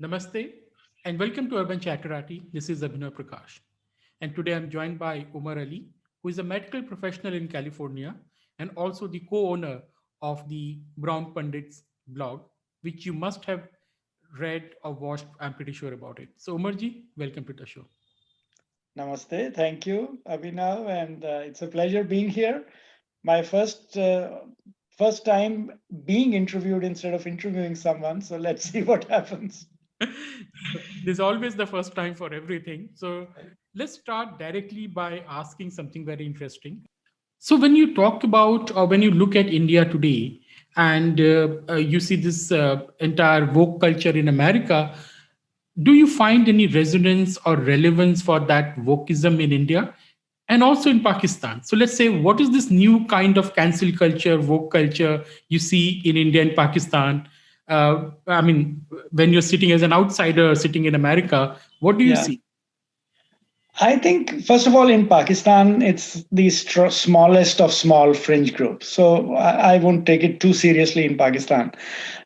Namaste and welcome to Urban Chatterati. This is Abhinav Prakash. And today I'm joined by Omar Ali, who is a medical professional in California and also the co owner of the Brown Pundits blog, which you must have read or watched. I'm pretty sure about it. So, Omarji, welcome to the show. Namaste. Thank you, Abhinav, and it's a pleasure being here. My first time being interviewed instead of interviewing someone. So let's see what happens. There's always the first time for everything. So, let's start directly by asking something very interesting. So when you talk about or when you look at India today and you see this entire woke culture in America, do you find any resonance or relevance for that wokeism in India and also in Pakistan? So let's say, what is this new kind of cancel culture, woke culture you see in India and Pakistan? I mean, when you're sitting as an outsider sitting in America, what do you Yeah. see? I think, first of all, in Pakistan, it's the smallest of small fringe groups. So I won't take it too seriously in Pakistan,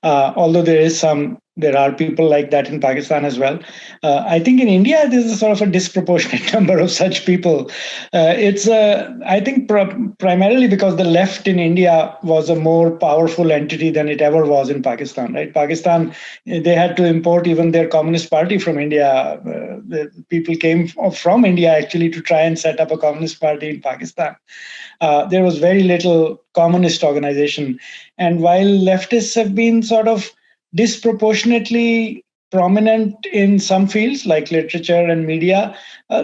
although there are people like that in Pakistan as well. I think in India, there's a sort of a disproportionate number of such people. I think, primarily because the left in India was a more powerful entity than it ever was in Pakistan. Right? Pakistan, they had to import even their Communist Party from India. The people came from India actually to try and set up a Communist Party in Pakistan. There was very little communist organization. And while leftists have been sort of disproportionately prominent in some fields like literature and media,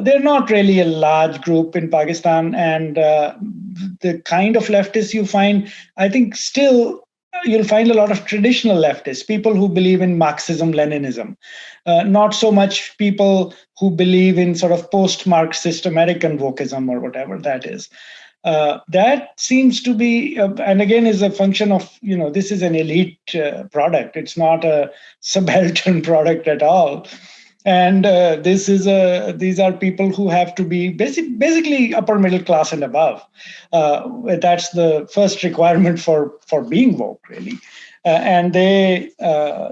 they're not really a large group in Pakistan. And the kind of leftists you find, I think, still you'll find a lot of traditional leftists, people who believe in Marxism, Leninism, not so much people who believe in sort of post-Marxist American wokeism or whatever that is. That seems to be, and again, is a function of, this is an elite product. It's not a subaltern product at all. And these are people who have to be basically upper middle class and above. That's the first requirement for being woke, really. And they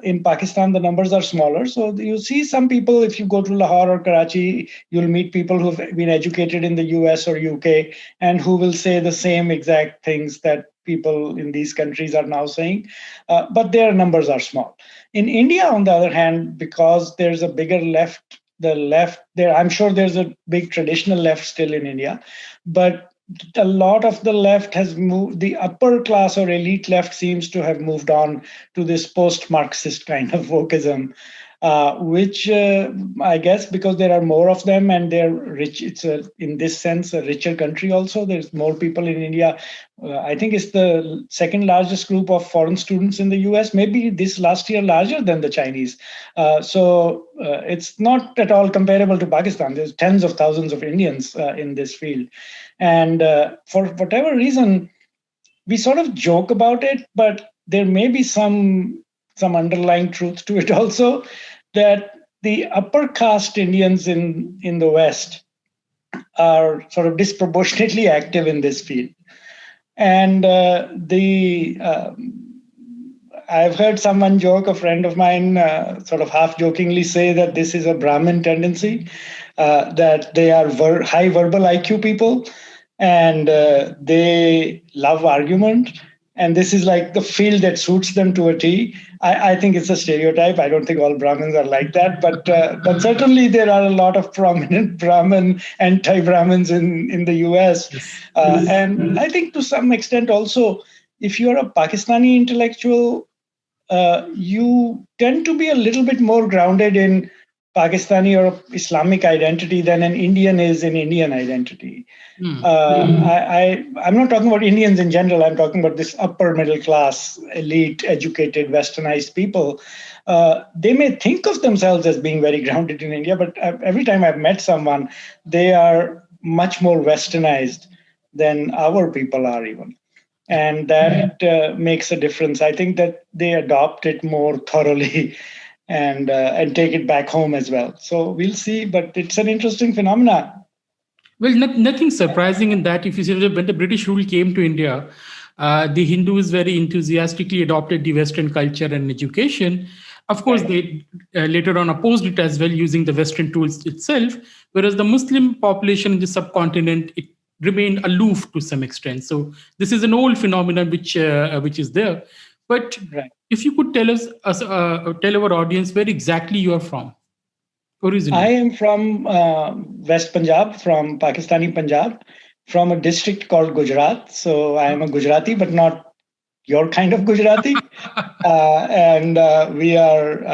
in Pakistan the numbers are smaller. So you see some people, if you go to Lahore or Karachi, you'll meet people who've been educated in the US or UK and who will say the same exact things that people in these countries are now saying, but their numbers are small. In India, on the other hand, because there's a bigger left, the left there, I'm sure there's a big traditional left still in India, but a lot of the left has moved, the upper class or elite left seems to have moved on to this post-Marxist kind of wokeism, which I guess because there are more of them and they're rich, it's in this sense a richer country also. There's more people in India. I think it's the second largest group of foreign students in the US, maybe this last year larger than the Chinese. So it's not at all comparable to Pakistan. There's tens of thousands of Indians in this field. And for whatever reason, we sort of joke about it, but there may be some underlying truth to it also, that the upper caste Indians in the West are sort of disproportionately active in this field. And I've heard someone joke, a friend of mine, sort of half jokingly say that this is a Brahmin tendency, that they are high verbal IQ people and they love argument. And this is like the field that suits them to a T. I think it's a stereotype. I don't think all Brahmins are like that, but certainly there are a lot of prominent Brahmin, anti-Brahmins in the US. And I think to some extent also, if you're a Pakistani intellectual, you tend to be a little bit more grounded in Pakistani or Islamic identity than an Indian is in Indian identity. I'm not talking about Indians in general. I'm talking about this upper middle class, elite, educated, westernized people. They may think of themselves as being very grounded in India, but every time I've met someone, they are much more westernized than our people are even. And that makes a difference. I think that they adopt it more thoroughly and take it back home as well. So we'll see, but it's an interesting phenomenon. Well, nothing surprising in that. If you see that when the British rule came to India, the Hindus very enthusiastically adopted the Western culture and education. Of course, Right. they later on opposed it as well, using the Western tools itself, whereas the Muslim population in the subcontinent, it remained aloof to some extent. So this is an old phenomenon which is there. But Right. if you could tell our audience where exactly you are from I originally. am from West Punjab, from Pakistani Punjab, from a district called Gujarat. So I am a Gujarati, but not your kind of Gujarati. And we are,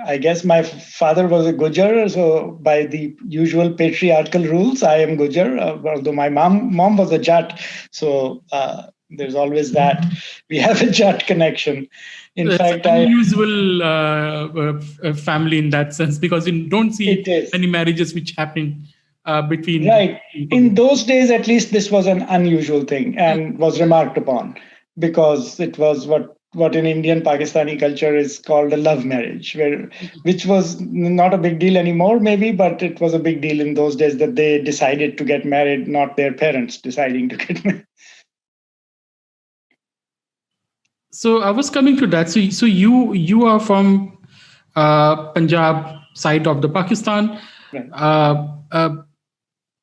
I guess my father was a Gujar. So by the usual patriarchal rules, I am Gujar, although my mom was a Jat. So there's always that. We have a Jat connection. In It's fact, an unusual family in that sense, because you don't see it is. many marriages which happen between Right. people. In those days, at least, this was an unusual thing and was remarked upon because it was what in Indian Pakistani culture is called a love marriage, which was not a big deal anymore, maybe, but it was a big deal in those days that they decided to get married, not their parents deciding to get married. So I was coming to that. So you are from Punjab side of the Pakistan. Right. Uh, uh,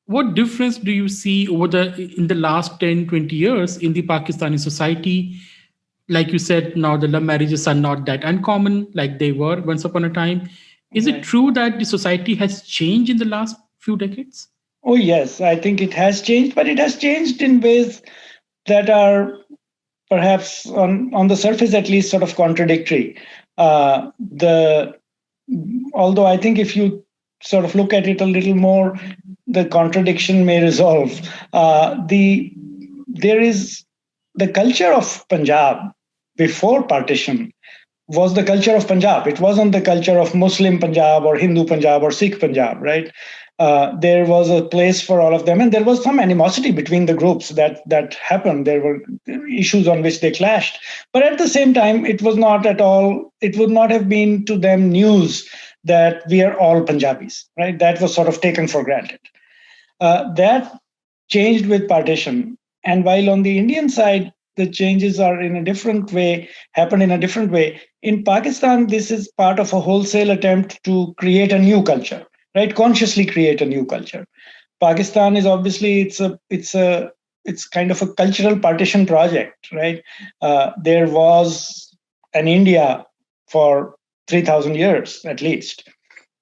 what difference do you see over the in the last 10, 20 years in the Pakistani society? Like you said, now the love marriages are not that uncommon like they were once upon a time. Is it Right. true that the society has changed in the last few decades? Oh, yes, I think it has changed, but it has changed in ways that are perhaps on the surface at least sort of contradictory. The Although I think if you sort of look at it a little more, the contradiction may resolve. There is the culture of Punjab before partition was the culture of Punjab. It wasn't the culture of Muslim Punjab or Hindu Punjab or Sikh Punjab, right? There was a place for all of them, and there was some animosity between the groups that happened. There were issues on which they clashed, but at the same time, it was not at all. It would not have been to them news that we are all Punjabis, right? That was sort of taken for granted. That changed with partition. And while on the Indian side, the changes are in a different way, happen in a different way. In Pakistan, this is part of a wholesale attempt to create a new culture, right? Consciously create a new culture. Pakistan is obviously it's kind of a cultural partition project, right? There was an India for 3,000 years at least,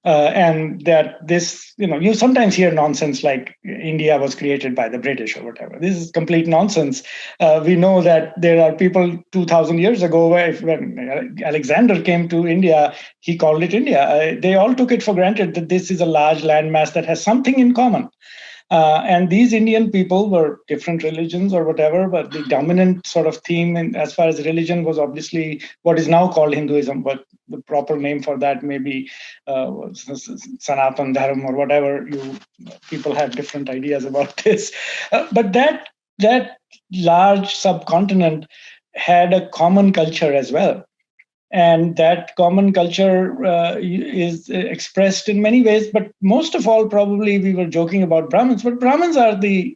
and that this, you sometimes hear nonsense like India was created by the British or whatever. This is complete nonsense. We know that there are people 2,000 years ago, when Alexander came to India, he called it India. They all took it for granted that this is a large landmass that has something in common. And these Indian people were different religions or whatever, but the dominant sort of theme as far as religion was obviously what is now called Hinduism, but the proper name for that may be Sanatan Dharma or whatever. People have different ideas about this, but that large subcontinent had a common culture as well, and that common culture is expressed in many ways, but most of all, probably we were joking about Brahmins, but Brahmins are the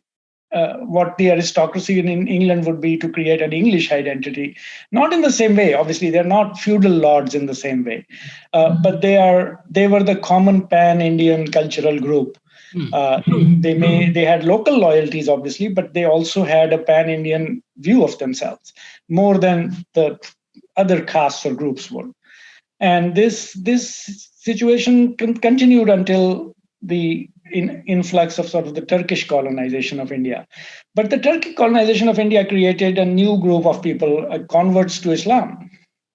what the aristocracy in England would be to create an English identity. Not in the same way, obviously, they're not feudal lords in the same way, but they were the common pan-Indian cultural group. They had local loyalties, obviously, but they also had a pan-Indian view of themselves more than the other castes or groups would. And this situation continued until the influx of sort of the Turkish colonization of India. But the Turkish colonization of India created a new group of people, converts to Islam,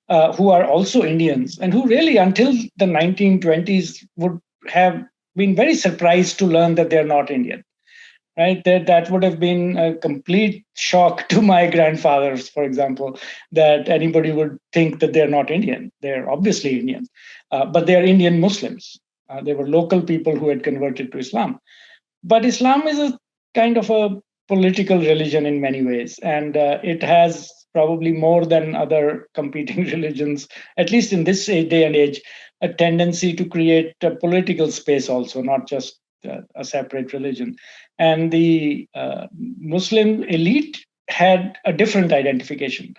who are also Indians, and who really, until the 1920s, would have been very surprised to learn that they're not Indian. Right, that would have been a complete shock to my grandfathers, for example, that anybody would think that they're not Indian. They're obviously Indian, but they're Indian Muslims. They were local people who had converted to Islam. But Islam is a kind of a political religion in many ways, and it has probably more than other competing religions, at least in this day and age, a tendency to create a political space also, not just a separate religion. And the Muslim elite had a different identification.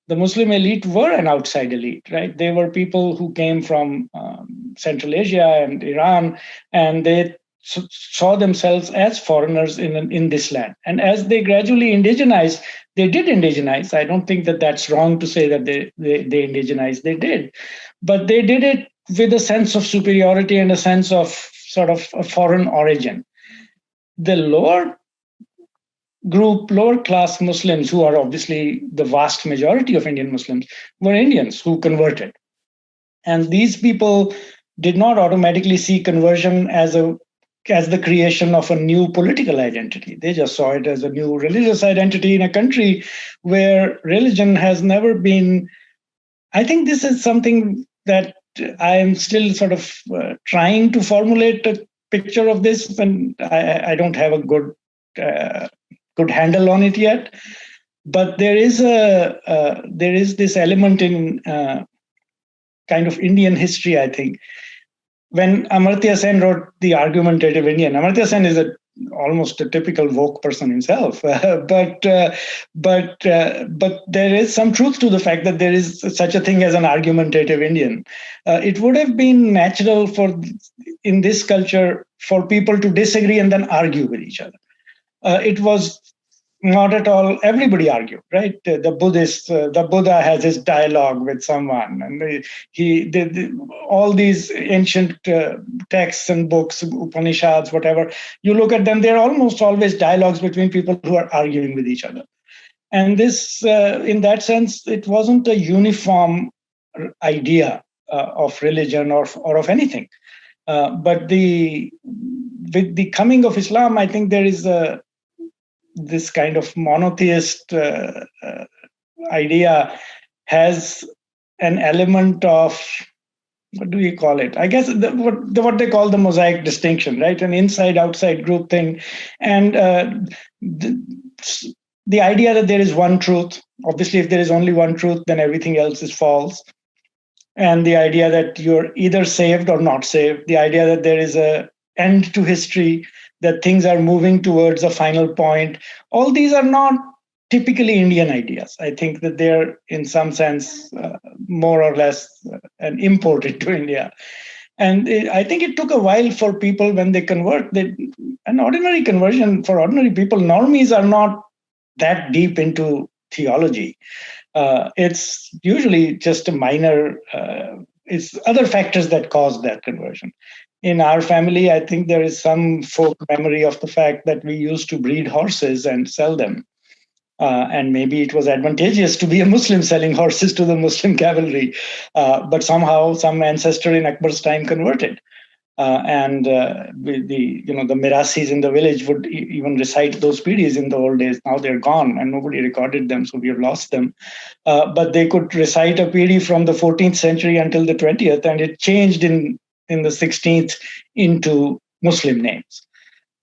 the Muslim elite were an outside elite, right? They were people who came from Central Asia and Iran, and they saw themselves as foreigners in this land. And as they gradually indigenized, they did indigenize. I don't think that that's wrong to say that they indigenized. They did, but they did it with a sense of superiority and a sense of sort of a foreign origin. The lower class Muslims, who are obviously the vast majority of Indian Muslims, were Indians who converted. And these people did not automatically see conversion as the creation of a new political identity. They just saw it as a new religious identity in a country where religion has never been. I think this is something that I am still sort of trying to formulate a picture of this, and I don't have a good handle on it yet. But there is this element in kind of Indian history, I think. When Amartya Sen wrote The Argumentative Indian, Amartya Sen is almost a typical woke person himself, but there is some truth to the fact that there is such a thing as an argumentative Indian. It would have been natural in this culture for people to disagree and then argue with each other. It was not at all. Everybody argued, right? The Buddha has his dialogue with someone, and all these ancient texts and books, Upanishads, whatever. You look at them; they're almost always dialogues between people who are arguing with each other. And this, in that sense, it wasn't a uniform idea of religion or of anything. But with the coming of Islam, I think there is this kind of monotheist idea has an element of, what do you call it? I guess what they call the mosaic distinction, right? An inside-outside group thing. And the idea that there is one truth. Obviously, if there is only one truth, then everything else is false. And the idea that you're either saved or not saved. The idea that there is an end to history, that things are moving towards a final point. All these are not typically Indian ideas. I think that they're, in some sense, more or less imported to India. And I think it took a while for people when they convert. An ordinary conversion for ordinary people, normies are not that deep into theology. It's usually just a minor, it's other factors that cause that conversion. In our family, I think there is some folk memory of the fact that we used to breed horses and sell them. And maybe it was advantageous to be a Muslim selling horses to the Muslim cavalry. But somehow some ancestor in Akbar's time converted. And the Mirasis in the village would even recite those PDs in the old days. Now they're gone and nobody recorded them, so we have lost them. But they could recite a PD from the 14th century until the 20th, and it changed in the 16th into Muslim names.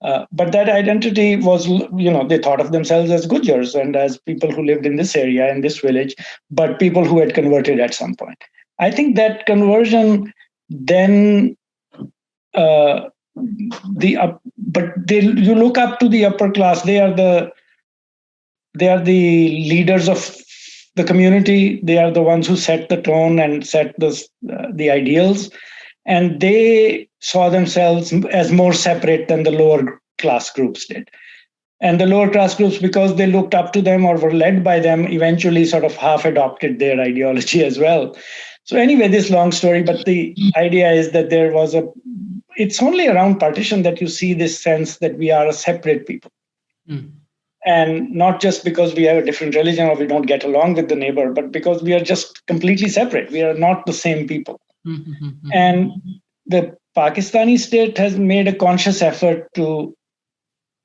But that identity was, they thought of themselves as Gujars and as people who lived in this area, in this village, but people who had converted at some point. I think that conversion then, you look up to the upper class. They are the leaders of the community. They are the ones who set the tone and set the ideals. And they saw themselves as more separate than the lower class groups did. And the lower class groups, because they looked up to them or were led by them, eventually sort of half adopted their ideology as well. So anyway, this long story, but the idea is that it's only around partition that you see this sense that we are a separate people. Mm. And not just because we have a different religion or we don't get along with the neighbor, but because we are just completely separate. We are not the same people. Mm-hmm. And the Pakistani state has made a conscious effort to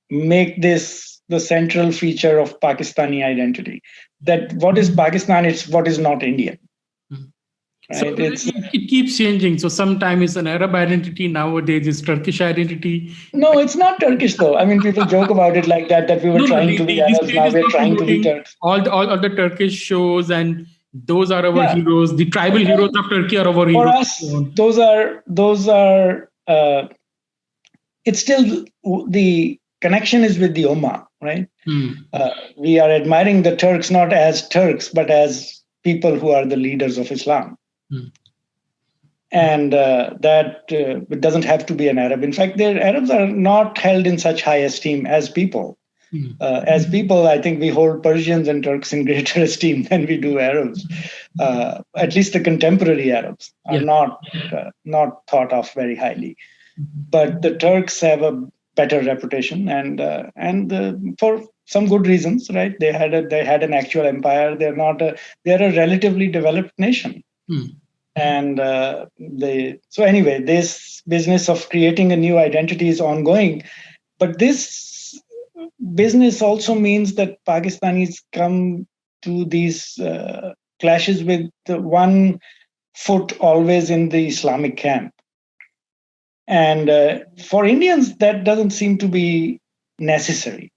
make this the central feature of Pakistani identity. That what is Pakistan, it's what is not Indian. Right? So it keeps changing. So sometimes it's an Arab identity. Nowadays it's Turkish identity. No, it's not Turkish though. I mean, people joke about it like that we were trying to be Arabs. Now we're trying to be Turks. All the Turkish shows, and those are our heroes. The tribal heroes of Turkey are our heroes. For us, those are. It's still the connection is with the Ummah, right? We are admiring the Turks not as Turks, but as people who are the leaders of Islam. Mm. And that it doesn't have to be an Arab. In fact, the Arabs are not held in such high esteem as people. Mm. As people, I think we hold Persians and Turks in greater esteem than we do Arabs. At least the contemporary Arabs are Yeah. not thought of very highly. Mhm. But the Turks have a better reputation, and for some good reasons, right? They had an actual empire. They're a relatively developed nation, Mm. and so anyway, this business of creating a new identity is ongoing. But this business also means that Pakistanis come to these clashes with one foot always in the Islamic camp. And for Indians, that doesn't seem to be necessary,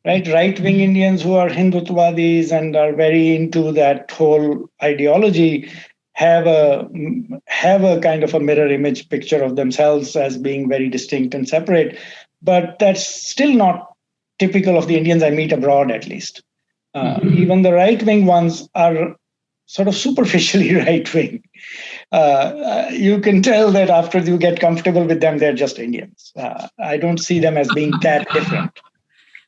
right? Right wing Indians who are Hindutvaadis and are very into that whole ideology have a kind of a mirror image picture of themselves as being very distinct and separate. But that's still not typical of the Indians I meet abroad, at least. Even the right wing ones are sort of superficially right wing. You can tell that after you get comfortable with them, they're just Indians. I don't see them as being that different.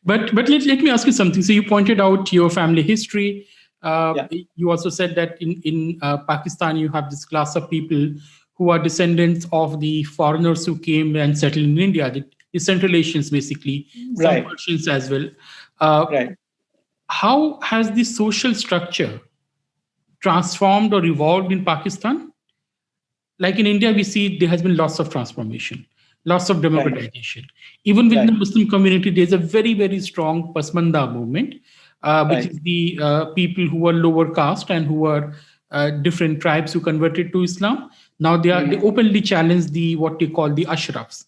But let me ask you something. So you pointed out your family history. Yeah. You also said that in Pakistan you have this class of people who are descendants of the foreigners who came and settled in India, the Central Asians basically, some Right. Persians as well. Uh, Right. how has the social structure transformed or evolved in Pakistan? Like in India, we see there has been lots of transformation, lots of Right. democratization. Even within the Right. Muslim community, there's a very, very strong Pasmanda movement, which Right. is the people who were lower caste and who were different tribes who converted to Islam. Now they Mhm. openly challenge the what they call the Ashrafs,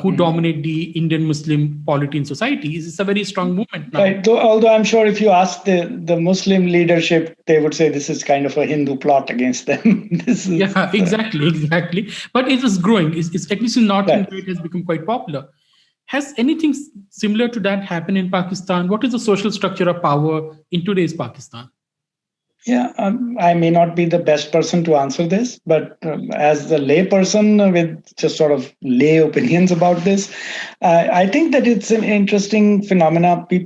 who Mhm. dominate the Indian Muslim polity in society. It's a very strong movement now. Right. Although I'm sure if you ask the Muslim leadership, they would say this is kind of a Hindu plot against them. This is Yeah, exactly. But it is growing. It's at least in North right. India, it has become quite popular. Has anything similar to that happened in Pakistan? What is the social structure of power in today's Pakistan? Yeah, I may not be the best person to answer this, but as a lay person with just sort of lay opinions about this, I think that it's an interesting phenomena. There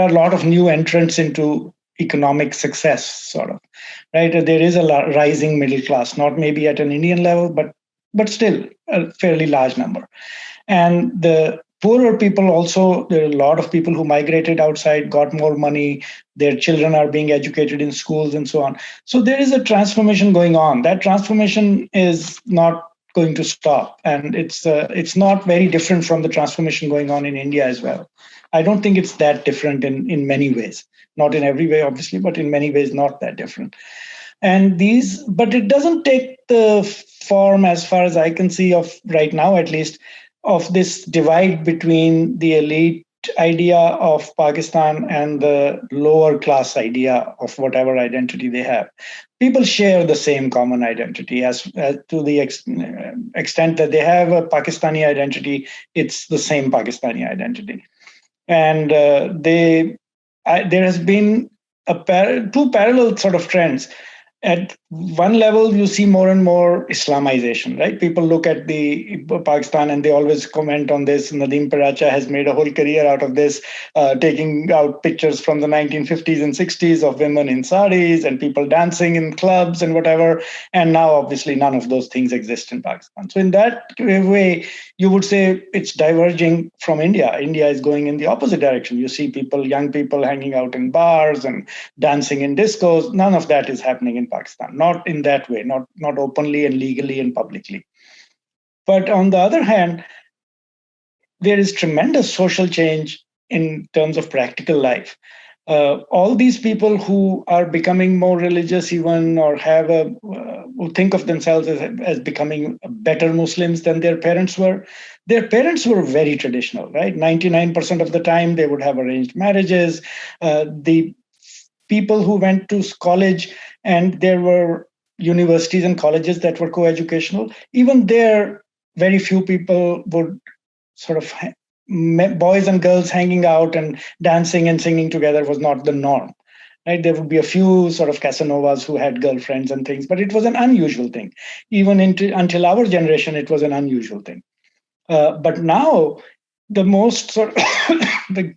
are a lot of new entrants into economic success, sort of, right? There is a rising middle class, not maybe at an Indian level, but still a fairly large number. And the poorer people also, there are a lot of people who migrated outside, got more money, their children are being educated in schools and so on. So there is a transformation going on. That transformation is not going to stop, and it's not very different from the transformation going on in India as well. I don't think it's that different in many ways, not in every way obviously, but in many ways not that different. But it doesn't take the form, as far as I can see of right now at least, of this divide between the elite idea of Pakistan and the lower class idea of whatever identity they have. People share the same common identity, as to the extent that they have a Pakistani identity, it's the same Pakistani identity. And there has been two parallel sort of trends. At one level, you see more and more Islamization, right? People look at the Pakistan and they always comment on this. Nadeem Paracha has made a whole career out of this, taking out pictures from the 1950s and 60s of women in saris and people dancing in clubs and whatever. And now, obviously, none of those things exist in Pakistan. So in that way, you would say it's diverging from India. India is going in the opposite direction. You see young people hanging out in bars and dancing in discos. None of that is happening in Pakistan, not in that way, not openly and legally and publicly. But on the other hand, there is tremendous social change in terms of practical life. All these people who are becoming more religious, even, or who think of themselves as becoming better Muslims than their parents were. Their parents were very traditional, right? 99% of the time, they would have arranged marriages. The people who went to college, and there were universities and colleges that were coeducational, even there, very few people would sort of boys and girls hanging out and dancing and singing together was not the norm. right? There would be a few sort of Casanovas who had girlfriends and things, but it was an unusual thing. Even until our generation, it was an unusual thing. But now, the most sort of the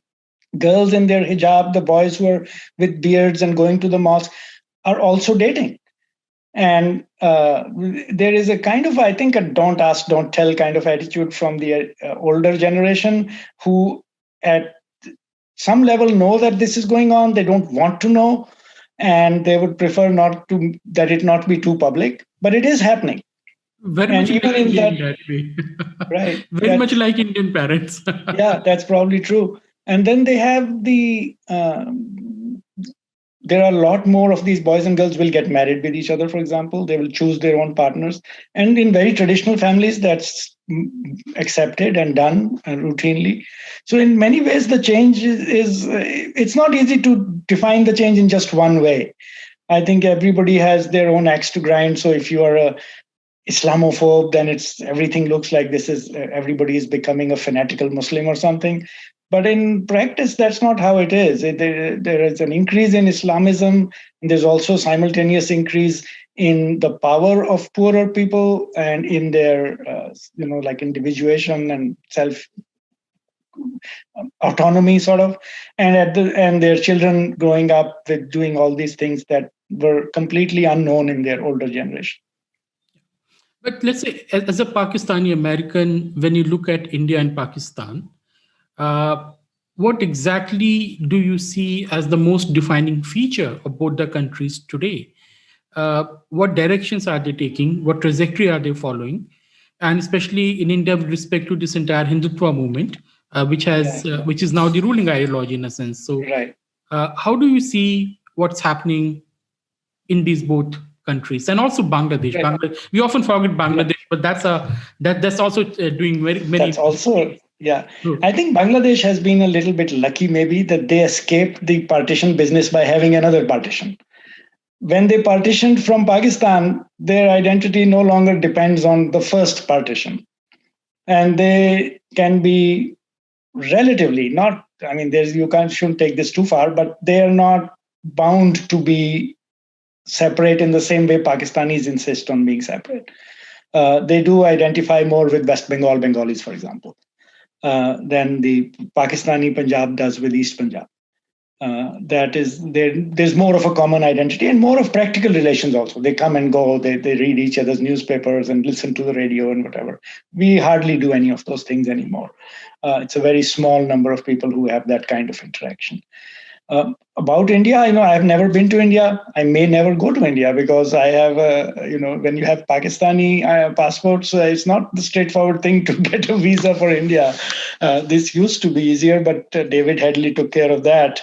girls in their hijab, the boys who are with beards and going to the mosque are also dating. And there is a kind of, I think, a don't ask, don't tell kind of attitude from the older generation who, at some level, know that this is going on. They don't want to know, and they would prefer not to, that it not be too public. But it is happening, Very and much even like in India in that, that way. right? Very much That's, like Indian parents. yeah, that's probably true. And then they have there are a lot more of these boys and girls will get married with each other, for example. They will choose their own partners. And in very traditional families, that's accepted and done routinely. So in many ways, the change is it's not easy to define the change in just one way. I think everybody has their own axe to grind. So if you are a Islamophobe, then it's everything looks like this is everybody is becoming a fanatical Muslim or something. But in practice, that's not how it is. There is an increase in Islamism, and there's also simultaneous increase in the power of poorer people and in their, like individuation and self autonomy, sort of, and their children growing up with doing all these things that were completely unknown in their older generation. But let's say, as a Pakistani American, when you look at India and Pakistan, uh, what exactly do you see as the most defining feature of both the countries today? What directions are they taking? What trajectory are they following? And especially in India, with respect to this entire Hindutva movement, Yeah, which is now the ruling ideology in a sense. So, right. how do you see what's happening in these both countries, and also Bangladesh? Right. We often forget Yeah. Bangladesh, but that's also doing very many That's interesting also, things. yeah. True. I think Bangladesh has been a little bit lucky, maybe, that they escaped the partition business by having another partition. When they partitioned from Pakistan, their identity no longer depends on the first partition. And they can be relatively not, I mean, there's, you can't, shouldn't take this too far, but they are not bound to be separate in the same way Pakistanis insist on being separate. They do identify more with West Bengal Bengalis, for example, than the Pakistani Punjab does with East Punjab. That is, there's more of a common identity and more of practical relations also. They come and go, they read each other's newspapers and listen to the radio and whatever. We hardly do any of those things anymore. It's a very small number of people who have that kind of interaction. About India, I've never been to India. I may never go to India because I have, when you have Pakistani passports, it's not the straightforward thing to get a visa for India. This used to be easier, but David Headley took care of that.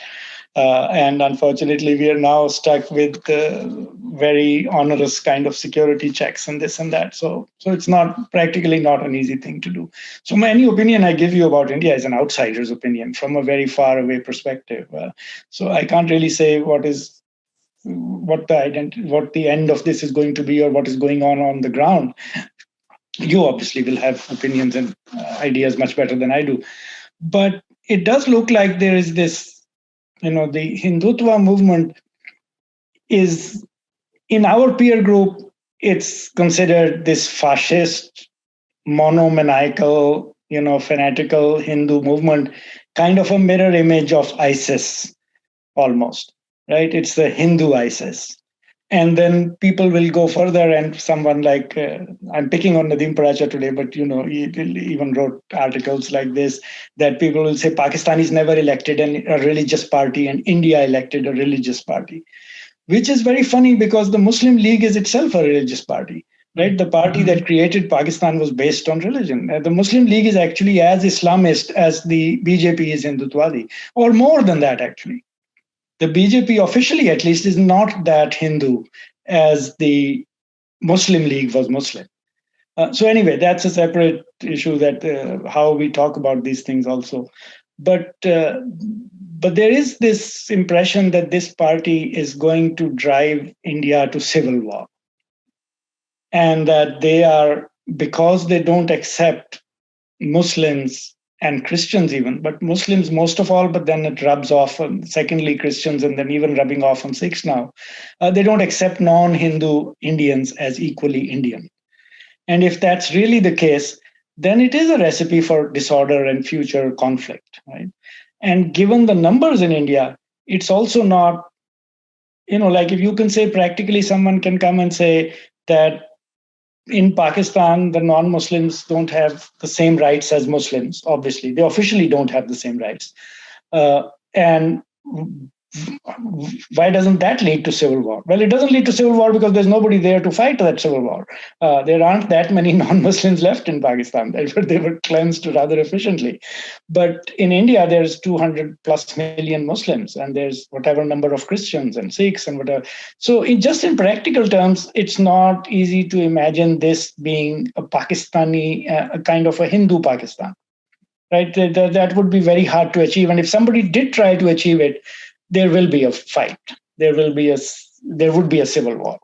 And unfortunately, we are now stuck with very onerous kind of security checks and this and that. So it's not practically not an easy thing to do. So any opinion I give you about India is an outsider's opinion from a very far away perspective. So I can't really say what the end of this is going to be or what is going on the ground. You obviously will have opinions and ideas much better than I do. But it does look like there is this, the Hindutva movement is in our peer group, it's considered this fascist, monomaniacal, fanatical Hindu movement, kind of a mirror image of ISIS almost, right? It's the Hindu ISIS. And then people will go further, and someone like I'm picking on Nadeem Paracha today, but he even wrote articles like this that people will say Pakistanis never elected a religious party, and India elected a religious party, which is very funny because the Muslim League is itself a religious party. Right, the party that created Pakistan was based on religion. The Muslim League is actually as Islamist as the BJP is Hindutwadi, or more than that, actually. The BJP officially, at least, is not that Hindu as the Muslim League was Muslim. So anyway, that's a separate issue that how we talk about these things also. But there is this impression that this party is going to drive India to civil war, and that they are, because they don't accept Muslims and Christians even, but Muslims most of all, but then it rubs off on, secondly, Christians, and then even rubbing off on Sikhs now. They don't accept non-Hindu Indians as equally Indian. And if that's really the case, then it is a recipe for disorder and future conflict, right? And given the numbers in India, it's also not, like if you can say practically someone can come and say that in Pakistan, the non-Muslims don't have the same rights as Muslims. Obviously, they officially don't have the same rights. And why doesn't that lead to civil war? Well, it doesn't lead to civil war because there's nobody there to fight that civil war. There aren't that many non-Muslims left in Pakistan. They were cleansed rather efficiently. But in India, there's 200 plus million Muslims, and there's whatever number of Christians and Sikhs and whatever. So just in practical terms, it's not easy to imagine this being a Pakistani, a kind of a Hindu Pakistan. Right? That would be very hard to achieve. And if somebody did try to achieve it, there will be a fight. There would be a civil war.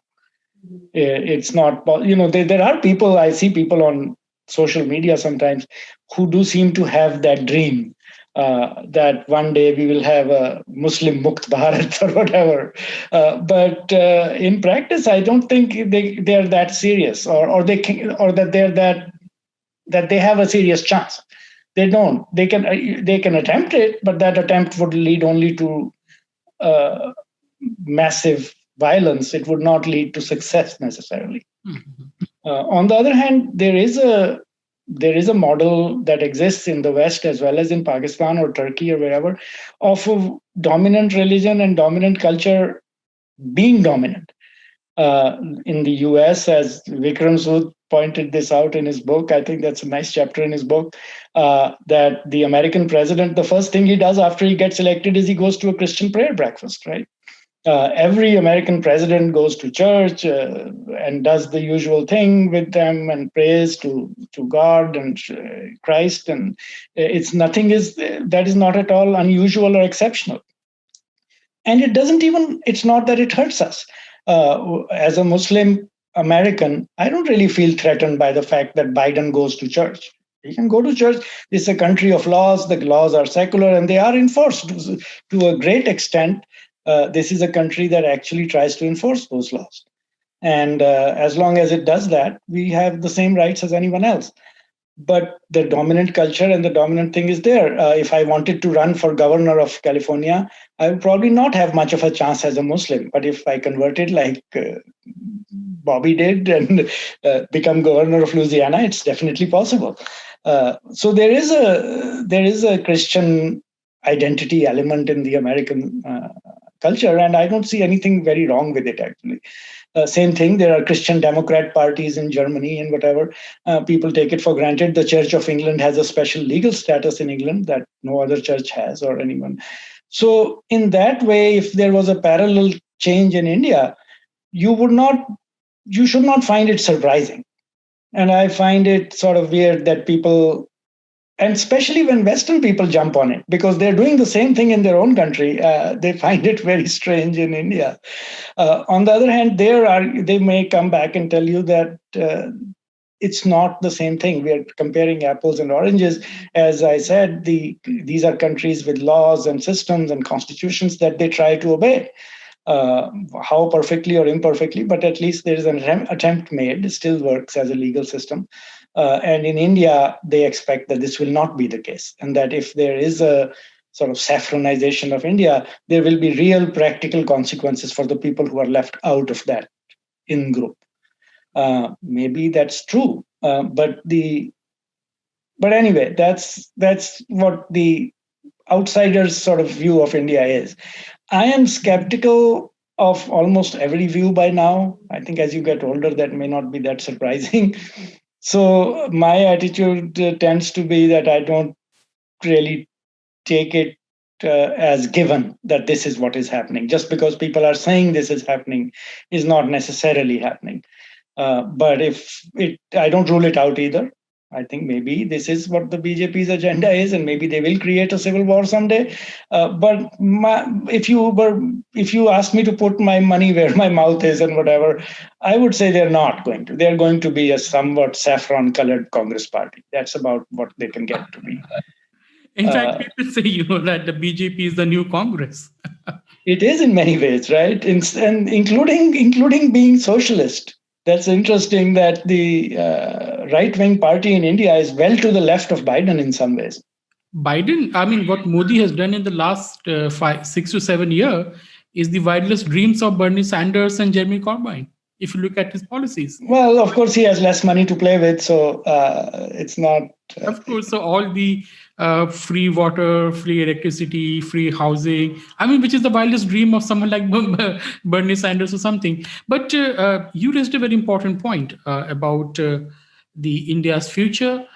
It's not, there are people, I see people on social media sometimes who do seem to have that dream that one day we will have a Muslim Mukt Bharat or whatever. But in practice, I don't think they're that serious, or that they're that they have a serious chance. They don't. They can attempt it, but that attempt would lead only to massive violence. It would not lead to success necessarily. Mm-hmm. On the other hand, there is a model that exists in the West as well as in Pakistan or Turkey or wherever, of a dominant religion and dominant culture being dominant. In the US, as Vikram Sood pointed this out in his book, I think that's a nice chapter in his book, that the American president, the first thing he does after he gets elected is he goes to a Christian prayer breakfast, right? Every American president goes to church and does the usual thing with them and prays to God and Christ. And that is not at all unusual or exceptional. And it's not that it hurts us. As a Muslim American, I don't really feel threatened by the fact that Biden goes to church. He can go to church. This is a country of laws. The laws are secular and they are enforced to a great extent. This is a country that actually tries to enforce those laws. And as long as it does that, we have the same rights as anyone else. But the dominant culture and the dominant thing is there. If I wanted to run for governor of California, I would probably not have much of a chance as a Muslim. But if I converted like Bobby did and become governor of Louisiana, it's definitely possible. So there is a Christian identity element in the American culture, and I don't see anything very wrong with it, actually. Same thing, there are Christian Democrat parties in Germany and whatever. People take it for granted. The Church of England has a special legal status in England that no other church has or anyone. So in that way, if there was a parallel change in India, you should not find it surprising. And I find it sort of weird that people, and especially when Western people jump on it, because they're doing the same thing in their own country, they find it very strange in India. On the other hand, they may come back and tell you that it's not the same thing. We are comparing apples and oranges. As I said, these are countries with laws and systems and constitutions that they try to obey. How perfectly or imperfectly, but at least there is an attempt made. It still works as a legal system. And in India, they expect that this will not be the case, and that if there is a sort of saffronization of India, there will be real practical consequences for the people who are left out of that in-group. Maybe that's true, but anyway, that's what the outsider's sort of view of India is. I am skeptical of almost every view by now. I think as you get older, that may not be that surprising. So my attitude tends to be that I don't really take it as given that this is what is happening. Just because people are saying this is happening is not necessarily happening. But I don't rule it out either. I think maybe this is what the BJP's agenda is, and maybe they will create a civil war someday. But if you ask me to put my money where my mouth is and whatever, I would say they're not going to. They're going to be a somewhat saffron-colored Congress party. That's about what they can get to be. In fact, people say, that the BJP is the new Congress. It is in many ways, right? And including being socialist. That's interesting that the right wing party in India is well to the left of Biden in some ways. Biden, I mean, what Modi has done in the last 6 to 7 years is the wildest dreams of Bernie Sanders and Jeremy Corbyn, if you look at his policies. Well, of course, he has less money to play with, so it's not. Of course, so all the free water, free electricity, free housing, I mean, which is the wildest dream of someone like Bernie Sanders or something. But you raised a very important point about the India's future.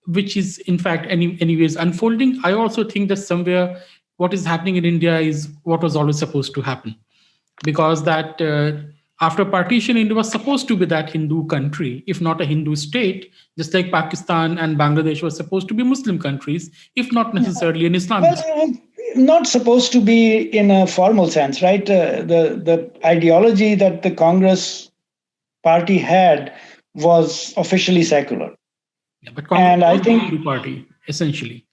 Which is in fact anyways unfolding. I also think that somewhere what is happening in India is what was always supposed to happen, because that after partition, India was supposed to be that Hindu country, if not a Hindu state, just like Pakistan and Bangladesh were supposed to be Muslim countries, if not necessarily an Islamic. Well, not supposed to be in a formal sense, right? The ideology that the Congress party had was officially secular. Yeah, but Congress was a Hindu party, essentially.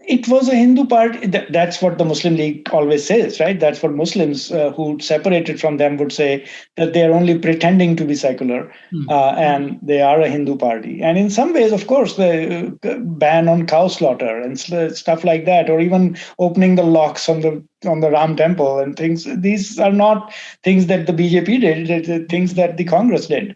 It was a Hindu party. That's what the Muslim League always says, right? That's what Muslims who separated from them would say, that they are only pretending to be secular and they are a Hindu party. And in some ways, of course, the ban on cow slaughter and stuff like that, or even opening the locks on the Ram temple and things. These are not things that the BJP did, they're things that the Congress did.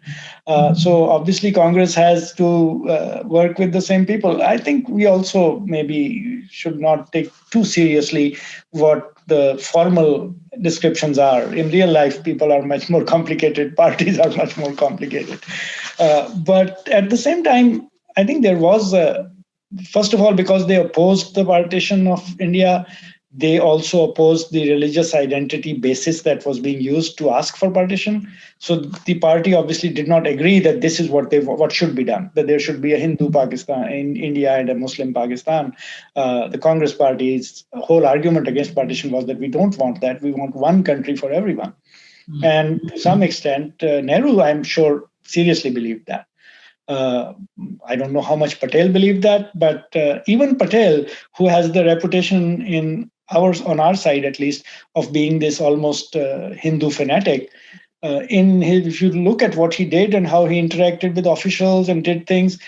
So obviously Congress has to work with the same people. I think we also maybe should not take too seriously what the formal descriptions are. In real life, people are much more complicated. Parties are much more complicated. But at the same time, I think there was, first of all, because they opposed the partition of India, they also opposed the religious identity basis that was being used to ask for partition. So the party obviously did not agree that this is what should be done, that there should be a Hindu Pakistan in India and a Muslim Pakistan. The Congress party's whole argument against partition was that we don't want that. We want one country for everyone. Mm-hmm. And to some extent, Nehru, I'm sure, seriously believed that. I don't know how much Patel believed that, but even Patel, who has the reputation on our side at least, of being this almost Hindu fanatic, if you look at what he did and how he interacted with officials and did things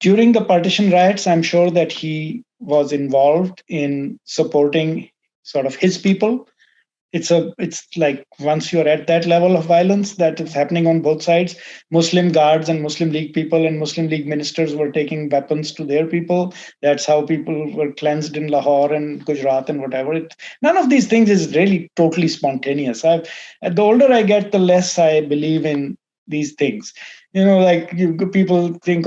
during the partition riots, I'm sure that he was involved in supporting sort of his people. It's like once you're at that level of violence that is happening on both sides, Muslim guards and Muslim League people and Muslim League ministers were taking weapons to their people. That's how people were cleansed in Lahore and Gujarat and whatever. None of these things is really totally spontaneous. The older I get, the less I believe in these things. People think,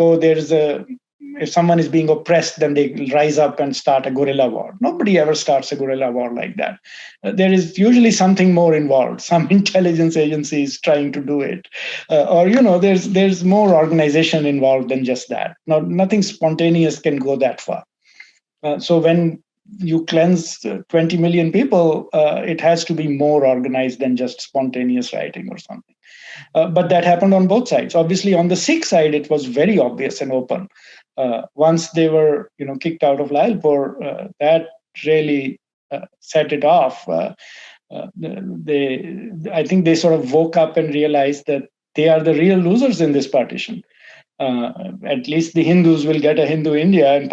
if someone is being oppressed, then they rise up and start a guerrilla war. Nobody ever starts a guerrilla war like that. There is usually something more involved. Some intelligence agencies trying to do it, there's more organization involved than just that. Nothing spontaneous can go that far. So when you cleanse 20 million people, it has to be more organized than just spontaneous rioting or something. But that happened on both sides. Obviously, on the Sikh side, it was very obvious and open. Once they were, kicked out of Lalpur, that really set it off. I think they sort of woke up and realized that they are the real losers in this partition. At least the Hindus will get a Hindu India, and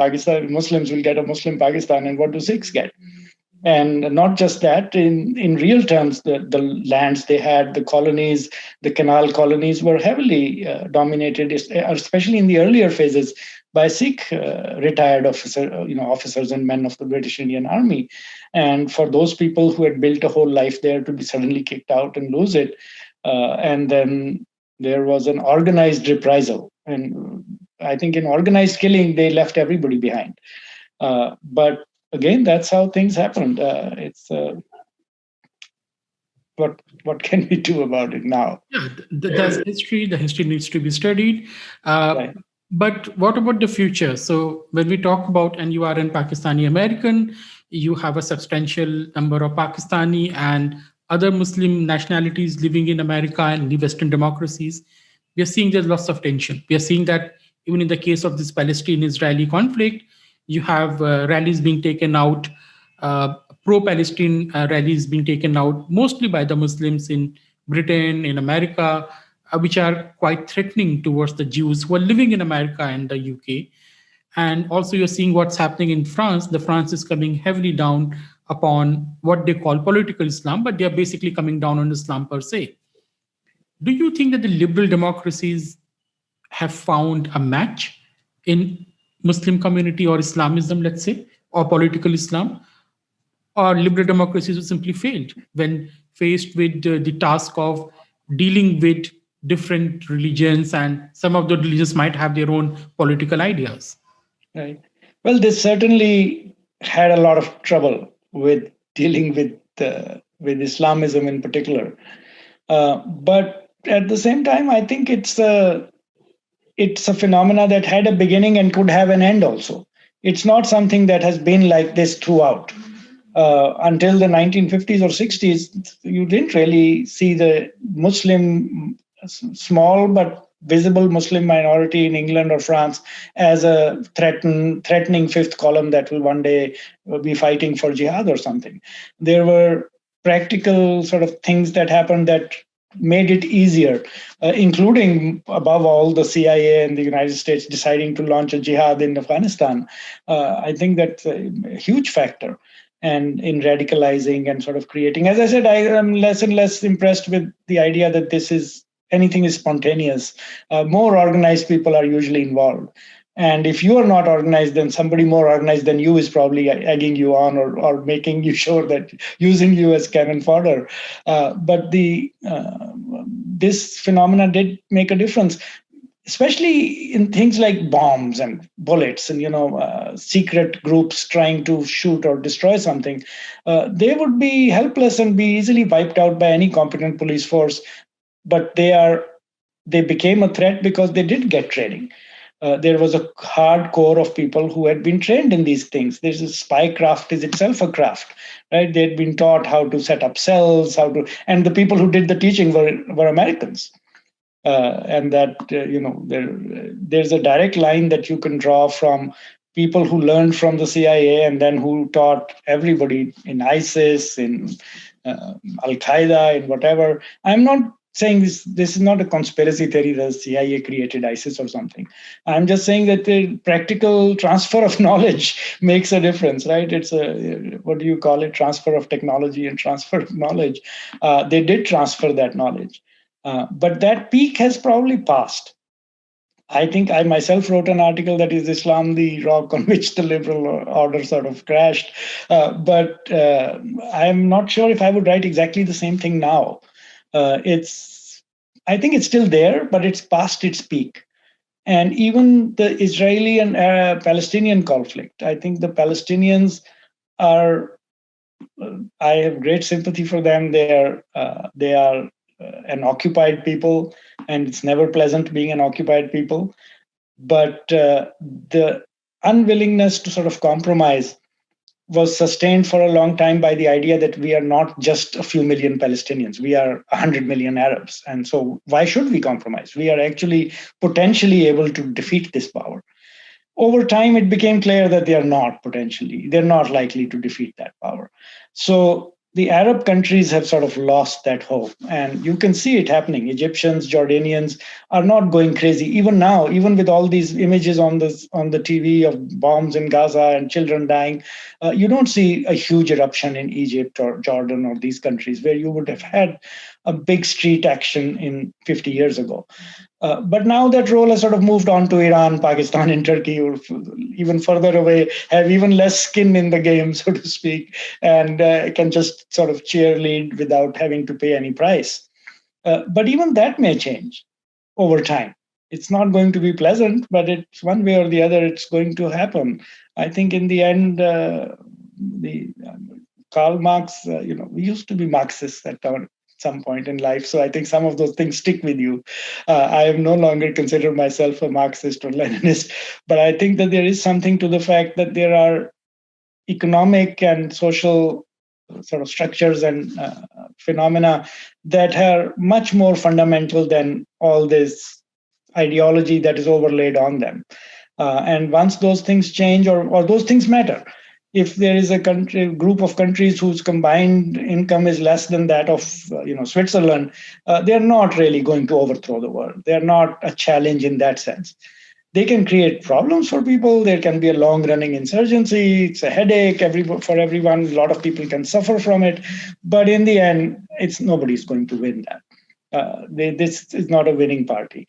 Muslims will get a Muslim Pakistan. And what do Sikhs get? And not just that, in real terms, the lands they had, the colonies, the canal colonies were heavily dominated, especially in the earlier phases, by Sikh retired officers and men of the British Indian Army. And for those people who had built a whole life there to be suddenly kicked out and lose it, and then there was an organized reprisal. And I think in organized killing, they left everybody behind. But again, that's how things happened. What can we do about it now? Yeah, there's history. The history needs to be studied. Right. But what about the future? So when we talk about, and you are an Pakistani American, you have a substantial number of Pakistani and other Muslim nationalities living in America and the Western democracies. We are seeing there's lots of tension. We are seeing that even in the case of this Palestine-Israeli conflict, You have rallies being taken out, pro-Palestine rallies being taken out, mostly by the Muslims in Britain, in America, which are quite threatening towards the Jews who are living in America and the UK. And also, you're seeing what's happening in France. The France is coming heavily down upon what they call political Islam, but they are basically coming down on Islam per se. Do you think that the liberal democracies have found a match in Muslim community or Islamism, let's say, or political Islam, or liberal democracies have simply failed when faced with the task of dealing with different religions, and some of the religions might have their own political ideas? Right. Well, they certainly had a lot of trouble with dealing with Islamism in particular. But at the same time, I think it's a phenomena that had a beginning and could have an end also. It's not something that has been like this throughout. Until the 1950s or 60s, you didn't really see the small but visible Muslim minority in England or France as a threatening fifth column that will one day be fighting for jihad or something. There were practical sort of things that happened that made it easier, including above all the CIA and the United States deciding to launch a jihad in Afghanistan. I think that's a huge factor. And in radicalizing and sort of creating, as I said, I am less and less impressed with the idea that anything is spontaneous. More organized people are usually involved. And if you are not organized, then somebody more organized than you is probably egging you on or making you sure that using you as cannon fodder. But this phenomena did make a difference, especially in things like bombs and bullets and secret groups trying to shoot or destroy something. They would be helpless and be easily wiped out by any competent police force. But they became a threat because they did get training. There was a hard core of people who had been trained in these things. There's a spy craft is itself a craft, right? They'd been taught how to set up cells, and the people who did the teaching were Americans. And that there's a direct line that you can draw from people who learned from the CIA and then who taught everybody in ISIS, in Al Qaeda, in whatever. I'm not saying this is not a conspiracy theory that the CIA created ISIS or something. I'm just saying that the practical transfer of knowledge makes a difference, right? It's what do you call it? Transfer of technology and transfer of knowledge. They did transfer that knowledge. But that peak has probably passed. I think I myself wrote an article that is Islam, the rock on which the liberal order sort of crashed. But I'm not sure if I would write exactly the same thing now. I think it's still there, but it's past its peak. And even the Israeli and Palestinian conflict, I think the Palestinians are. I have great sympathy for them. They are an occupied people, and it's never pleasant being an occupied people. But the unwillingness to sort of compromise was sustained for a long time by the idea that we are not just a few million Palestinians, we are 100 million Arabs. And so why should we compromise? We are actually potentially able to defeat this power. Over time, it became clear that they're not likely to defeat that power. So the Arab countries have sort of lost that hope. And you can see it happening. Egyptians, Jordanians are not going crazy. Even now, even with all these images on the TV of bombs in Gaza and children dying, you don't see a huge eruption in Egypt or Jordan or these countries where you would have had a big street action in 50 years ago. But now that role has sort of moved on to Iran, Pakistan, and Turkey, or even further away, have even less skin in the game, so to speak, and can just sort of cheerlead without having to pay any price. But even that may change over time. It's not going to be pleasant, but it's one way or the other, it's going to happen. I think in the end, the Karl Marx, we used to be Marxists at some point in life. So I think some of those things stick with you. I have no longer considered myself a Marxist or Leninist, but I think that there is something to the fact that there are economic and social sort of structures and phenomena that are much more fundamental than all this ideology that is overlaid on them. And once those things change, or those things matter, if there is a group of countries whose combined income is less than that of Switzerland, they're not really going to overthrow the world. They're not a challenge in that sense. They can create problems for people. There can be a long-running insurgency. It's a headache for everyone. A lot of people can suffer from it. But in the end, nobody's going to win that. This is not a winning party.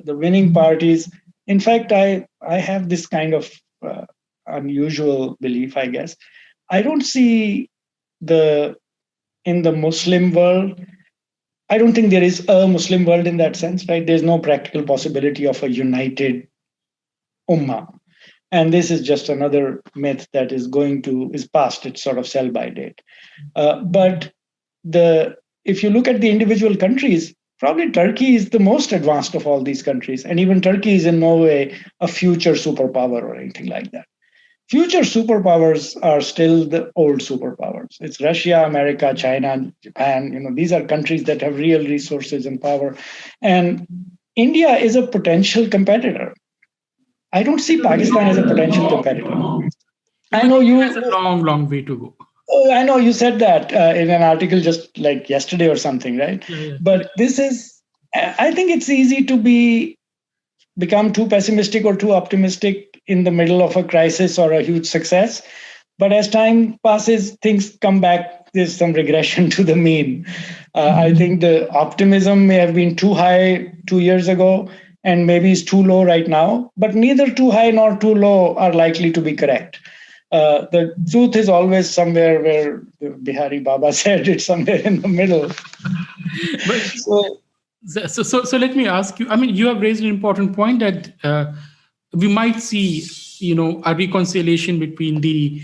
The winning parties, in fact, I have this kind of unusual belief, I guess. I don't see in the Muslim world, I don't think there is a Muslim world in that sense, right? There's no practical possibility of a united ummah. And this is just another myth that is past its sort of sell by date. But if you look at the individual countries, probably Turkey is the most advanced of all these countries. And even Turkey is in no way a future superpower or anything like that. Future superpowers are still the old superpowers. It's Russia, America, China, Japan. These are countries that have real resources and power. And India is a potential competitor. I don't see Pakistan as a potential competitor. I know you has a long, long way to go. Oh, I know you said that in an article just like yesterday or something, right? Yeah. But I think it's easy to become too pessimistic or too optimistic in the middle of a crisis or a huge success. But as time passes, things come back. There's some regression to the mean. I think the optimism may have been too high 2 years ago, and maybe it's too low right now. But neither too high nor too low are likely to be correct. The truth is always somewhere where Bihari Baba said it's somewhere in the middle. So let me ask you. I mean, you have raised an important point that we might see, a reconciliation between the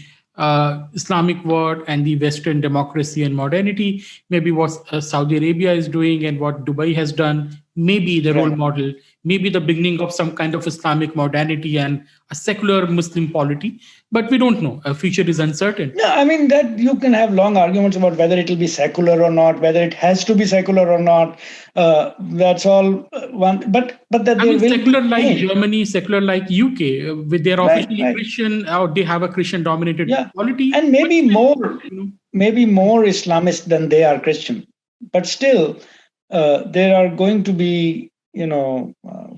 Islamic world and the Western democracy and modernity. Maybe what Saudi Arabia is doing and what Dubai has done, maybe the role model, maybe the beginning of some kind of Islamic modernity and a secular Muslim polity. But we don't know. Future is uncertain. No, I mean that you can have long arguments about whether it will be secular or not, whether it has to be secular or not. That's all one. But that I mean, secular like Germany, secular like UK, with their officially Christian, or they have a Christian-dominated polity, and maybe more Islamist than they are Christian. But still, there are going to be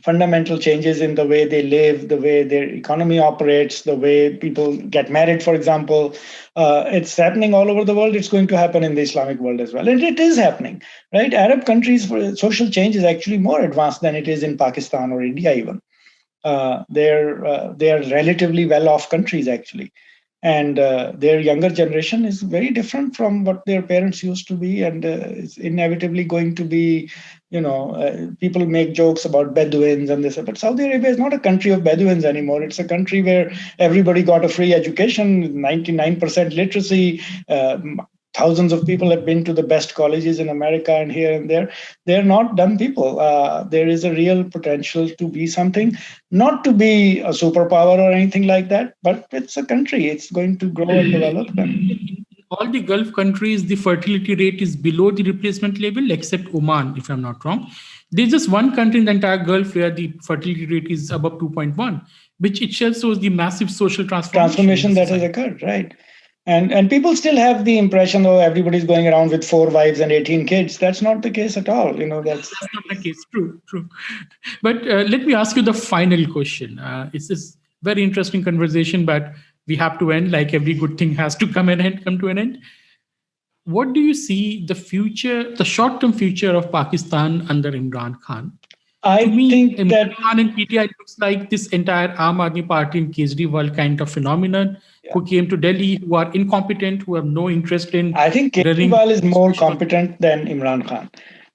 fundamental changes in the way they live, the way their economy operates, the way people get married, for example. It's happening all over the world. It's going to happen in the Islamic world as well. And it is happening, right? Arab countries, for social change is actually more advanced than it is in Pakistan or India even. They are relatively well-off countries, actually. And their younger generation is very different from what their parents used to be, and it's inevitably going to be, people make jokes about Bedouins and this, but Saudi Arabia is not a country of Bedouins anymore. It's a country where everybody got a free education, 99% literacy. Thousands of people have been to the best colleges in America and here and there. They're not dumb people. There is a real potential to be something, not to be a superpower or anything like that, but it's a country. It's going to grow and develop. In all the Gulf countries, the fertility rate is below the replacement level, except Oman, if I'm not wrong. There's just one country in the entire Gulf where the fertility rate is above 2.1, which itself shows the massive social transformation that has occurred, right? And people still have the impression, everybody's going around with 4 wives and 18 kids. That's not the case at all. That's not the case. True. But let me ask you the final question. It's this very interesting conversation, but we have to end. Like every good thing has to come to an end. What do you see the short-term future of Pakistan under Imran Khan? I think that Imran Khan and PTI looks like this entire Aam Aadmi Party and Kejriwal kind of phenomenon. Who came to Delhi, who are incompetent, who have no interest in. I think Kejriwal is more competent than Imran Khan.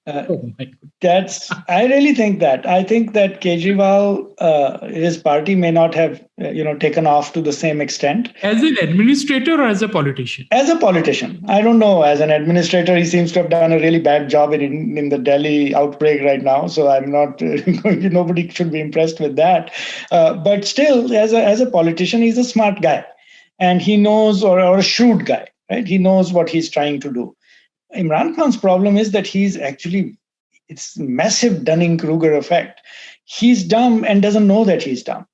I really think that. I think that Kejriwal, his party may not have, taken off to the same extent. As an administrator or as a politician? As a politician. I don't know. As an administrator, he seems to have done a really bad job in the Delhi outbreak right now. So I'm not, nobody should be impressed with that. But still, as a politician, he's a smart guy. And he knows, or a shrewd guy, right? He knows what he's trying to do. Imran Khan's problem is that it's massive Dunning-Kruger effect. He's dumb and doesn't know that he's dumb.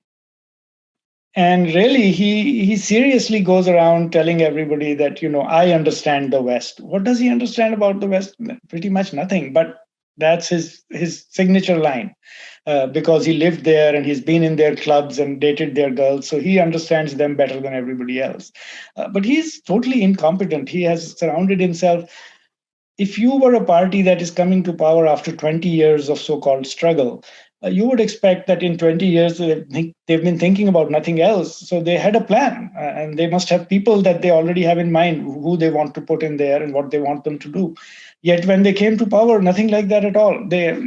And really, he seriously goes around telling everybody that, I understand the West. What does he understand about the West? Pretty much nothing. But that's his signature line, because he lived there and he's been in their clubs and dated their girls, so he understands them better than everybody else. But he's totally incompetent. He has surrounded himself. If you were a party that is coming to power after 20 years of so-called struggle, you would expect that in 20 years they've been thinking about nothing else. So they had a plan, and they must have people that they already have in mind who they want to put in there and what they want them to do. Yet when they came to power, nothing like that at all. They're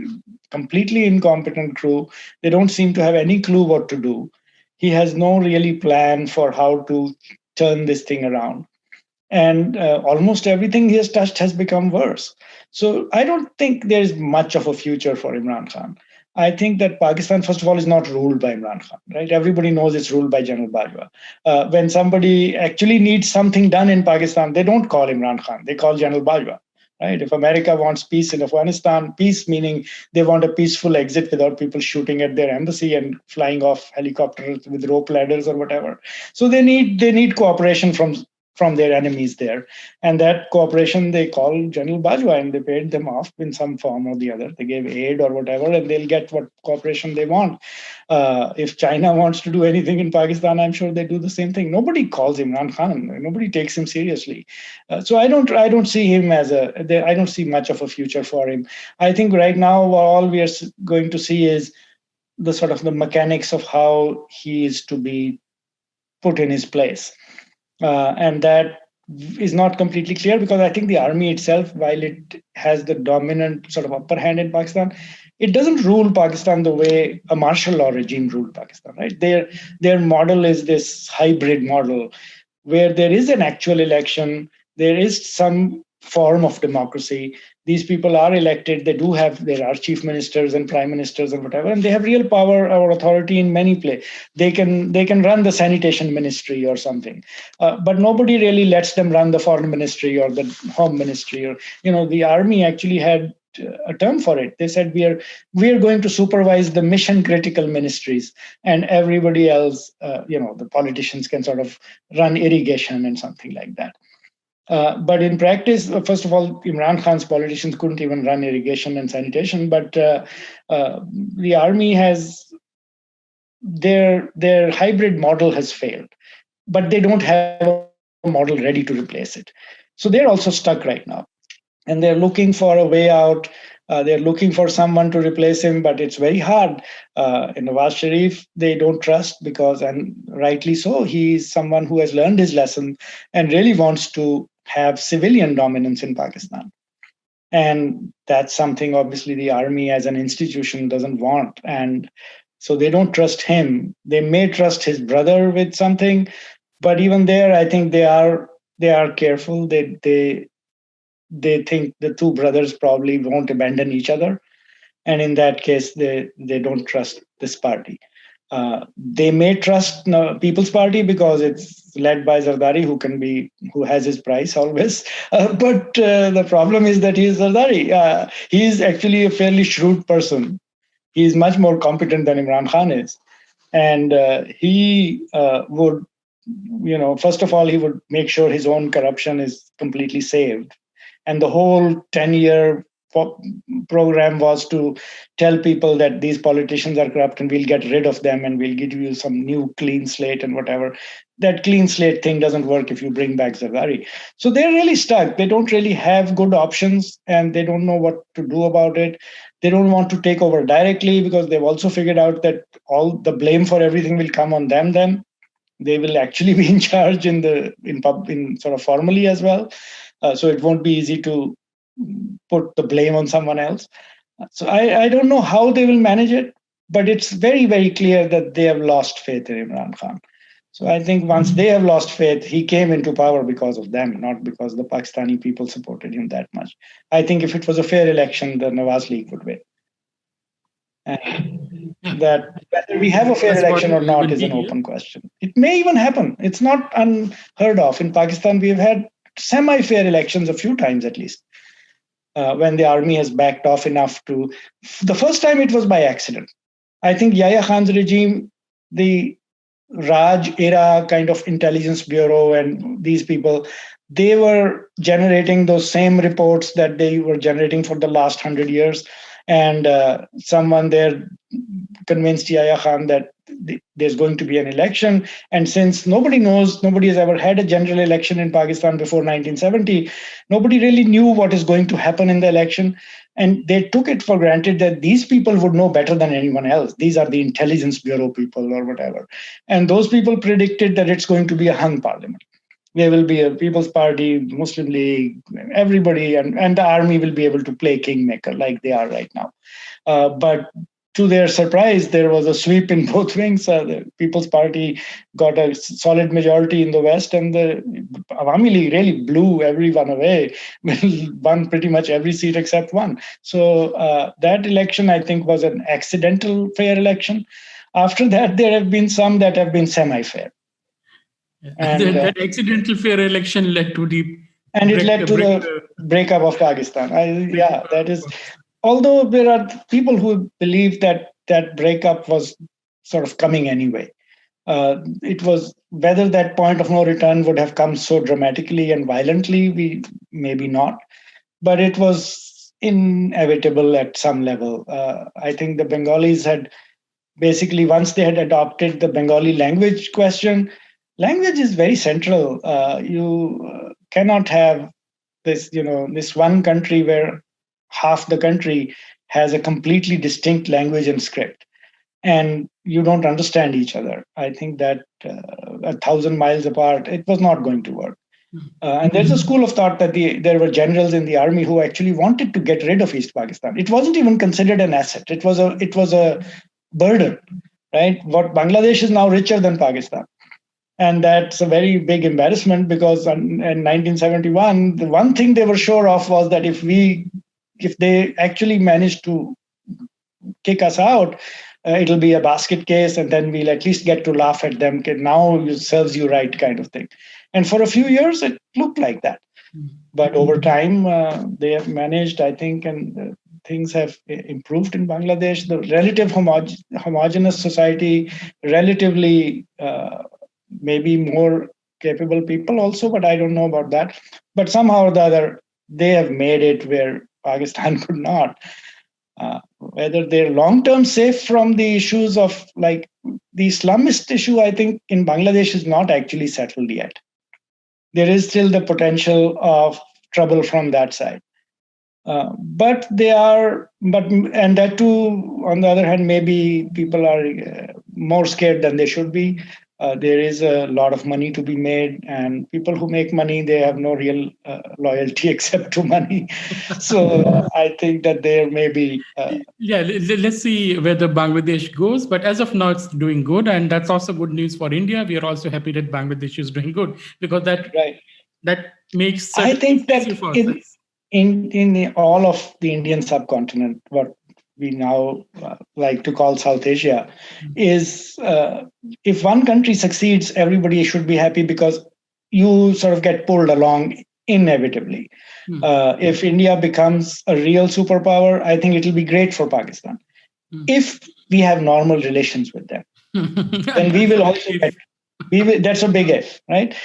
completely incompetent crew. They don't seem to have any clue what to do. He has no really plan for how to turn this thing around, and almost everything he has touched has become worse. So I don't think there's much of a future for Imran Khan. I think that Pakistan, first of all, is not ruled by Imran Khan, right? Everybody knows it's ruled by General Bajwa. When somebody actually needs something done in Pakistan, they don't call Imran Khan, they call General Bajwa. Right? If America wants peace in Afghanistan, peace meaning they want a peaceful exit without people shooting at their embassy and flying off helicopters with rope ladders or whatever. So they need cooperation from their enemies there. And that cooperation they call General Bajwa, and they paid them off in some form or the other. They gave aid or whatever, and they'll get what cooperation they want. If China wants to do anything in Pakistan, I'm sure they do the same thing. Nobody calls Imran Khan. Nobody takes him seriously. So I don't see him I don't see much of a future for him. I think right now all we are going to see is the sort of the mechanics of how he is to be put in his place, and that is not completely clear, because I think the army itself, while it has the dominant sort of upper hand in Pakistan, it doesn't rule Pakistan the way a martial law regime ruled Pakistan. Right? Their model is this hybrid model where there is an actual election, there is some form of democracy. These people are elected. They do have, there are chief ministers and prime ministers and whatever, and they have real power or authority in many places. They can run the sanitation ministry or something, but nobody really lets them run the foreign ministry or the home ministry. Or the army actually had a term for it. They said we are going to supervise the mission critical ministries, and everybody else, the politicians can sort of run irrigation and something like that. But in practice, first of all, Imran Khan's politicians couldn't even run irrigation and sanitation. But the army has their hybrid model has failed, but they don't have a model ready to replace it. So they're also stuck right now, and they're looking for a way out. They're looking for someone to replace him, but it's very hard. In Nawaz Sharif, they don't trust because, and rightly so, he's someone who has learned his lesson and really wants to have civilian dominance in Pakistan. And that's something obviously the army as an institution doesn't want. And so they don't trust him. They may trust his brother with something, but even there, I think they are careful. They think the two brothers probably won't abandon each other, and in that case they don't trust this party. They may trust People's Party because it's led by Zardari, who has his price always. But the problem is that he is Zardari. He is actually a fairly shrewd person. He is much more competent than Imran Khan is, and he would, first of all, he would make sure his own corruption is completely saved. And the whole 10-year program was to tell people that these politicians are corrupt and we'll get rid of them and we'll give you some new clean slate and whatever. That clean slate thing doesn't work if you bring back Zardari. So they're really stuck. They don't really have good options and they don't know what to do about it. They don't want to take over directly because they've also figured out that all the blame for everything will come on them then. They will actually be in charge in sort of formally as well. So it won't be easy to put the blame on someone else. So I don't know how they will manage it, but it's very, very clear that they have lost faith in Imran Khan. So I think once they have lost faith, he came into power because of them, not because the Pakistani people supported him that much. I think if it was a fair election, the Nawaz League would win. And that whether we have a fair election or not is an open question. It may even happen. It's not unheard of. In Pakistan, we've had semi-fair elections a few times at least, when the army has backed off enough to. The first time it was by accident. I think Yahya Khan's regime, the Raj era kind of intelligence bureau and these people, they were generating those same reports that they were generating for the last 100 years. And someone there convinced Yahya Khan that there's going to be an election. And since nobody has ever had a general election in Pakistan before 1970, nobody really knew what is going to happen in the election. And they took it for granted that these people would know better than anyone else. These are the intelligence bureau people or whatever. And those people predicted that it's going to be a hung parliament. There will be a People's Party, Muslim League, everybody, and the army will be able to play kingmaker like they are right now. But to their surprise, there was a sweep in both wings. The People's Party got a solid majority in the West, and the Awami League really blew everyone away, won pretty much every seat except one. So that election, I think, was an accidental fair election. After that, there have been some that have been semi-fair. And that accidental fair election led to the it led to the breakup of Pakistan. That is. Although there are people who believe that that breakup was sort of coming anyway. It was whether that point of no return would have come so dramatically and violently, we maybe not, but it was inevitable at some level. I think the Bengalis had basically, once they had adopted the Bengali language question, language is very central. You cannot have this one country where half the country has a completely distinct language and script, and you don't understand each other. I think that 1,000 miles apart, it was not going to work. And there's a school of thought that there were generals in the army who actually wanted to get rid of East Pakistan. It wasn't even considered an asset. It was a burden, right? What Bangladesh is now richer than Pakistan. And that's a very big embarrassment because in 1971, the one thing they were sure of was that if they actually manage to kick us out, it'll be a basket case, and then we'll at least get to laugh at them. Now it serves you right, kind of thing. And for a few years, it looked like that. But over time, they have managed, I think, and things have improved in Bangladesh. The relative homogeneous society, relatively maybe more capable people also, but I don't know about that. But somehow or the other, they have made it where Pakistan could not. Whether they're long-term safe from the issues of like the Islamist issue, I think in Bangladesh is not actually settled yet. There is still the potential of trouble from that side. But that too, on the other hand, maybe people are more scared than they should be. There is a lot of money to be made, and people who make money, they have no real loyalty except to money. So I think that there may be. Let's see where the Bangladesh goes. But as of now, it's doing good, and that's also good news for India. We are also happy that Bangladesh is doing good because that makes. I think that in all of the Indian subcontinent, what we now like to call South Asia, is if one country succeeds, everybody should be happy because you sort of get pulled along inevitably. If India becomes a real superpower, I think it'll be great for Pakistan. If we have normal relations with them, then we will also that's a big if, right?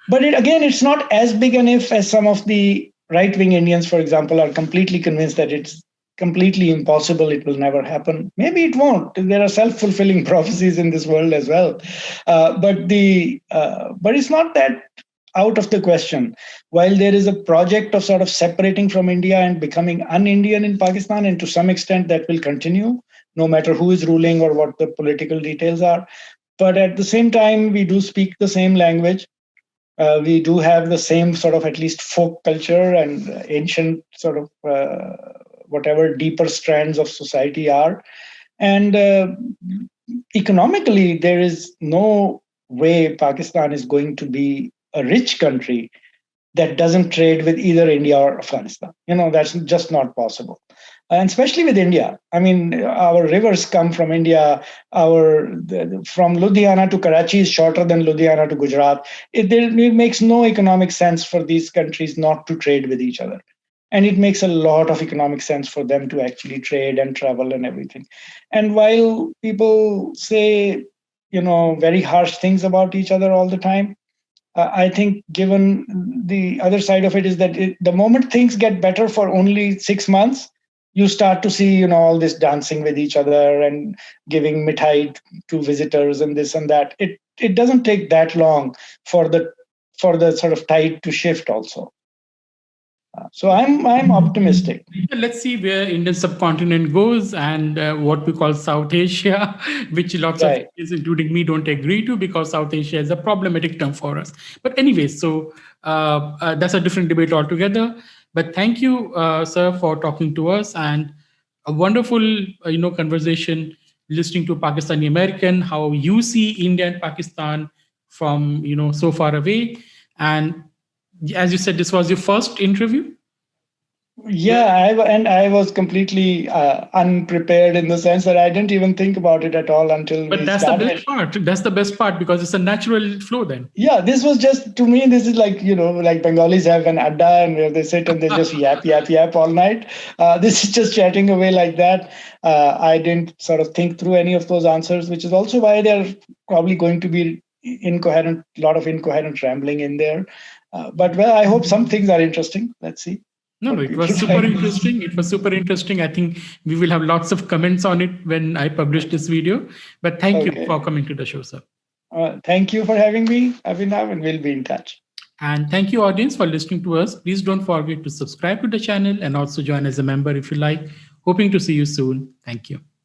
But it's not as big an if as some of the right-wing Indians, for example, are completely convinced that it's completely impossible, it will never happen. Maybe it won't. There are self-fulfilling prophecies in this world as well. But it's not that out of the question. While there is a project of sort of separating from India and becoming un-Indian in Pakistan, and to some extent that will continue, no matter who is ruling or what the political details are. But at the same time, we do speak the same language. We do have the same sort of at least folk culture and ancient sort of whatever deeper strands of society are. And economically, there is no way Pakistan is going to be a rich country that doesn't trade with either India or Afghanistan. That's just not possible. And especially with India. I mean, our rivers come from India. From Ludhiana to Karachi is shorter than Ludhiana to Gujarat. It makes no economic sense for these countries not to trade with each other. And it makes a lot of economic sense for them to actually trade and travel and everything. And while people say very harsh things about each other all the time. I think given the other side of it is that the moment things get better for only 6 months, you start to see, all this dancing with each other and giving mithai to visitors and this and that. It doesn't take that long for the sort of tide to shift also. So I'm optimistic. Let's see where Indian subcontinent goes and what we call South Asia, which lots of Right. countries, including me, don't agree to because South Asia is a problematic term for us. But anyway, so that's a different debate altogether. But thank you, sir, for talking to us and a wonderful, conversation. Listening to Pakistani American, how you see India and Pakistan from so far away, and as you said, this was your first interview. Yeah, I was completely unprepared in the sense that I didn't even think about it at all until But we that's the started. best part. That's the best part because it's a natural flow then. Yeah, this was just to me. This is like like Bengalis have an adda and where they sit and they just yap yap yap all night. This is just chatting away like that. I didn't sort of think through any of those answers, which is also why they're probably going to be incoherent. A lot of incoherent rambling in there. But well, I hope some things are interesting. Let's see. No, What it people was super find. interesting. It was super interesting. I think we will have lots of comments on it when I publish this video. But thank you Okay. for coming to the show, sir. Thank you for having me, Abhinav, and we'll be in touch. And thank you, audience, for listening to us. Please don't forget to subscribe to the channel and also join as a member if you like. Hoping to see you soon. Thank you.